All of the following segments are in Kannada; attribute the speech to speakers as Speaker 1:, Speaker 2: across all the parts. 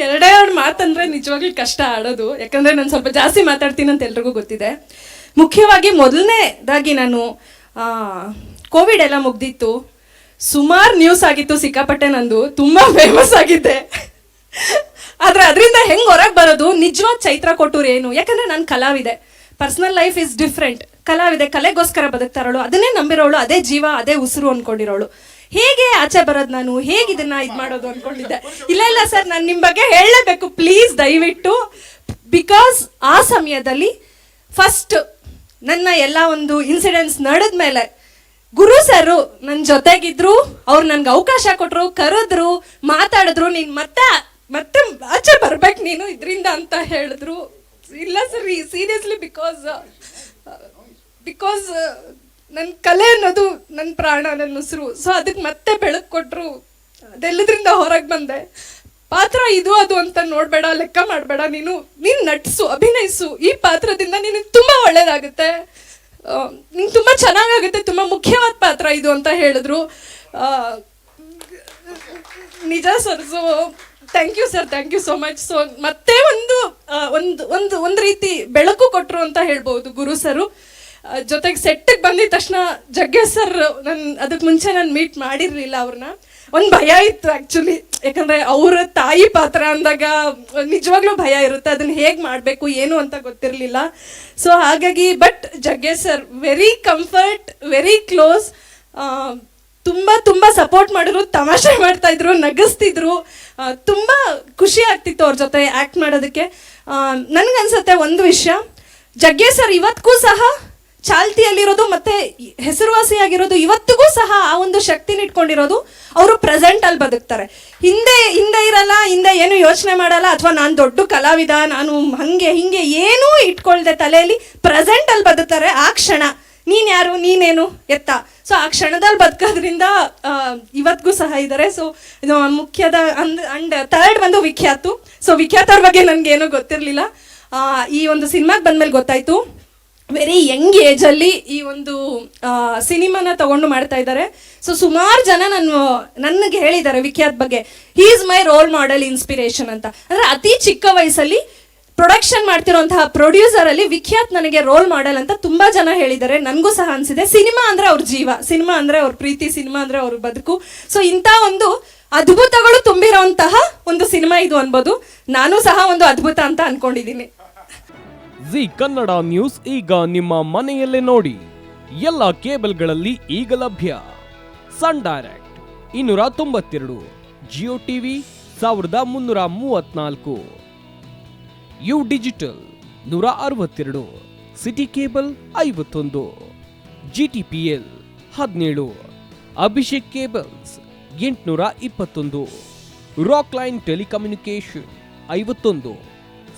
Speaker 1: ಎರಡೆರಡು ಮಾತಂದ್ರೆ ನಿಜವಾಗ್ಲೂ ಕಷ್ಟ ಆಡೋದು, ಯಾಕಂದ್ರೆ ನಾನು ಸ್ವಲ್ಪ ಜಾಸ್ತಿ ಮಾತಾಡ್ತೀನಿ ಅಂತ ಎಲ್ರಿಗೂ ಗೊತ್ತಿದೆ. ಮುಖ್ಯವಾಗಿ ಮೊದಲನೇದಾಗಿ ನಾನು ಕೋವಿಡ್ ಎಲ್ಲ ಮುಗ್ದಿತ್ತು, ಸುಮಾರು ನ್ಯೂಸ್ ಆಗಿತ್ತು, ಸಿಕ್ಕಾಪಟ್ಟೆ ನಂದು ತುಂಬ ಫೇಮಸ್ ಆಗಿದ್ದೆ. ಆದ್ರೆ ಅದರಿಂದ ಹೆಂಗೆ ಹೊರಗೆ ಬರೋದು, ನಿಜವಾದ ಚೈತ್ರ ಕೊಟ್ಟೂರು ಏನು, ಯಾಕಂದ್ರೆ ನಾನು ಕಲಾವಿದೆ, ಪರ್ಸನಲ್ ಲೈಫ್ ಇಸ್ ಡಿಫ್ರೆಂಟ್. ಕಲಾವಿದೆ, ಕಲೆಗೋಸ್ಕರ ಬದುಕ್ತಾರೋಳು, ಅದನ್ನೇ ನಂಬಿರೋಳು, ಅದೇ ಜೀವ, ಅದೇ ಉಸಿರು ಅನ್ಕೊಂಡಿರೋಳು. ಹೇಗೆ ಆಚೆ ಬರೋದು, ನಾನು ಹೇಗೆ ಇದನ್ನ ಇದು ಮಾಡೋದು ಅನ್ಕೊಂಡಿದ್ದೆ. ಇಲ್ಲ ಸರ್, ನಾನು ನಿಮ್ಮ ಬಗ್ಗೆ ಹೇಳಲೇಬೇಕು ಪ್ಲೀಸ್, ದಯವಿಟ್ಟು. ಬಿಕಾಸ್ ಆ ಸಮಯದಲ್ಲಿ ಫಸ್ಟ್ ನನ್ನ ಎಲ್ಲ ಒಂದು ಇನ್ಸಿಡೆಂಟ್ಸ್ ನಡೆದ್ಮೇಲೆ ಗುರು ಸರ್ ನನ್ನ ಜೊತೆಗಿದ್ರು, ಅವ್ರು ನನ್ಗೆ ಅವಕಾಶ ಕೊಟ್ರು, ಕರೆದ್ರು, ಮಾತಾಡಿದ್ರು, ನೀನ್ ಮತ್ತೆ ಆಚೆ ಬರ್ಬೇಕು ನೀನು ಇದರಿಂದ ಅಂತ ಹೇಳಿದ್ರು. ಇಲ್ಲ ಸರ್, ಸೀರಿಯಸ್ಲಿ, ಬಿಕಾಸ್ ನನ್ನ ಕಲೆ ಅನ್ನೋದು ನನ್ನ ಪ್ರಾಣ, ನನ್ನ ಉಸಿರು. ಸೊ ಅದಕ್ಕೆ ಮತ್ತೆ ಬೆಳಕು ಕೊಟ್ಟರು, ಅದೆಲ್ಲದ್ರಿಂದ ಹೊರಗೆ ಬಂದೆ. ಪಾತ್ರ ಇದು ಅದು ಅಂತ ನೋಡಬೇಡ, ಲೆಕ್ಕ ಮಾಡಬೇಡ, ನೀನು ನಟಿಸು, ಅಭಿನಯಿಸು, ಈ ಪಾತ್ರದಿಂದ ನಿನಗೆ ತುಂಬ ಒಳ್ಳೇದಾಗುತ್ತೆ, ನಿಂಗೆ ತುಂಬ ಚೆನ್ನಾಗಾಗುತ್ತೆ, ತುಂಬ ಮುಖ್ಯವಾದ ಪಾತ್ರ ಇದು ಅಂತ ಹೇಳಿದ್ರು. ನಿಜ sir. So thank you sir, thank you so much. So ಮತ್ತೆ ಒಂದು ರೀತಿ ಬೆಳಕು ಕೊಟ್ಟರು ಅಂತ ಹೇಳ್ಬೋದು ಗುರು ಸರು. ಜೊತೆಗೆ ಸೆಟ್ಟಿಗೆ ಬಂದಿದ ತಕ್ಷಣ ಜಗ್ಗೇಶ್ ಸರ್, ಅದಕ್ಕೆ ಮುಂಚೆ ನಾನು ಮೀಟ್ ಮಾಡಿರಲಿಲ್ಲ ಅವ್ರನ್ನ. ಒಂದು ಭಯ ಇತ್ತು ಆ್ಯಕ್ಚುಲಿ, ಯಾಕಂದರೆ ಅವರ ತಾಯಿ ಪಾತ್ರ ಅಂದಾಗ ನಿಜವಾಗ್ಲೂ ಭಯ ಇರುತ್ತೆ, ಅದನ್ನು ಹೇಗೆ ಮಾಡಬೇಕು ಏನು ಅಂತ ಗೊತ್ತಿರಲಿಲ್ಲ. ಸೊ ಹಾಗಾಗಿ but Jaggesh sir very comfort, very close, ತುಂಬ ಸಪೋರ್ಟ್ ಮಾಡಿದ್ರು, ತಮಾಷೆ ಮಾಡ್ತಾಯಿದ್ರು, ನಗಿಸ್ತಿದ್ರು, ತುಂಬ ಖುಷಿ ಆಗ್ತಿತ್ತು ಅವ್ರ ಜೊತೆ ಆ್ಯಕ್ಟ್ ಮಾಡೋದಕ್ಕೆ. ನನಗನ್ಸುತ್ತೆ ಒಂದು ವಿಷಯ, ಜಗ್ಗೇಶ್ ಸರ್ ಇವತ್ತಿಗೂ ಸಹ ಚಾಲ್ತಿಯಲ್ಲಿರೋದು ಮತ್ತೆ ಹೆಸರುವಾಸಿಯಾಗಿರೋದು, ಇವತ್ತಿಗೂ ಸಹ ಆ ಒಂದು ಶಕ್ತಿನ ಇಟ್ಕೊಂಡಿರೋದು, ಅವರು ಪ್ರೆಸೆಂಟ್ ಅಲ್ಲಿ ಬದುಕ್ತಾರೆ. ಹಿಂದೆ ಇರಲ್ಲ, ಹಿಂದೆ ಏನು ಯೋಚನೆ ಮಾಡಲ್ಲ, ಅಥವಾ ನಾನು ದೊಡ್ಡ ಕಲಾವಿದ, ನಾನು ಹಂಗೆ ಹಿಂಗೆ ಏನೂ ಇಟ್ಕೊಳ್ದೆ ತಲೆಯಲ್ಲಿ, ಪ್ರೆಸೆಂಟ್ ಅಲ್ಲಿ ಬದುಕ್ತಾರೆ. ಆ ಕ್ಷಣ ನೀನ್ ಯಾರು, ನೀನೇನು ಎತ್ತ, ಸೊ ಆ ಕ್ಷಣದಲ್ಲಿ ಬದುಕೋದ್ರಿಂದ ಇವತ್ತಿಗೂ ಸಹ ಇದ್ದಾರೆ. ಸೊ ಇದು ಮುಖ್ಯದ ಅಂಡ್ ಥರ್ಡ್ ಒಂದು ವಿಖ್ಯಾತು. ಸೊ ವಿಖ್ಯಾತರ ಬಗ್ಗೆ ನನಗೇನು ಗೊತ್ತಿರಲಿಲ್ಲ, ಈ ಒಂದು ಸಿನಿಮಾಗೆ ಬಂದ್ಮೇಲೆ ಗೊತ್ತಾಯ್ತು. ವೆರಿ ಯಂಗ್ ಏಜಲ್ಲಿ ಈ ಒಂದು ಸಿನಿಮಾನ ತಗೊಂಡು ಮಾಡ್ತಾ ಇದ್ದಾರೆ. ಸೊ ಸುಮಾರು ಜನ ನನಗೆ ಹೇಳಿದ್ದಾರೆ ವಿಖ್ಯಾತ್ ಬಗ್ಗೆ, he is my role model, inspiration ಅಂತ. ಅಂದರೆ ಅತಿ ಚಿಕ್ಕ ವಯಸ್ಸಲ್ಲಿ ಪ್ರೊಡಕ್ಷನ್ ಮಾಡ್ತಿರೋಂತಹ ಪ್ರೊಡ್ಯೂಸರ್ ಅಲ್ಲಿ ವಿಖ್ಯಾತ್ ನನಗೆ ರೋಲ್ ಮಾಡೆಲ್ ಅಂತ ತುಂಬಾ ಜನ ಹೇಳಿದ್ದಾರೆ. ನನಗೂ ಸಹ ಅನ್ಸಿದೆ, ಸಿನಿಮಾ ಅಂದ್ರೆ ಅವ್ರ ಜೀವ, ಸಿನಿಮಾ ಅಂದ್ರೆ ಅವ್ರ ಪ್ರೀತಿ, ಸಿನಿಮಾ ಅಂದ್ರೆ ಅವ್ರ ಬದುಕು. ಸೊ ಇಂಥ ಒಂದು ಅದ್ಭುತಗಳು ತುಂಬಿರೋಂತಹ ಒಂದು ಸಿನಿಮಾ ಇದು ಅನ್ಬೋದು. ನಾನು ಸಹ ಒಂದು ಅದ್ಭುತ ಅಂತ ಅನ್ಕೊಂಡಿದ್ದೀನಿ.
Speaker 2: ಜಿ ಕನ್ನಡ ನ್ಯೂಸ್ ಈಗ ನಿಮ್ಮ ಮನೆಯಲ್ಲೇ ನೋಡಿ. ಎಲ್ಲ ಕೇಬಲ್ಗಳಲ್ಲಿ ಈಗ ಲಭ್ಯ. Sun Direct 292, Jio TV 1334, U digital 162, City cable 51, GTPL 17, Abhishek cables 821, Rock Line telecommunication 51,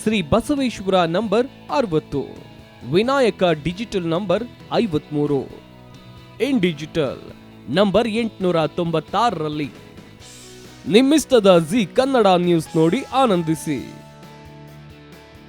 Speaker 2: Shri Basaveshwara number 60, Vinayaka digital number 53, in digital number 896ರಲ್ಲಿ. ನಿಮ್ಮಿಸ್ತದ ಜಿ ಕನ್ನಡ ನ್ಯೂಸ್ ನೋಡಿ ಆನಂದಿಸಿ.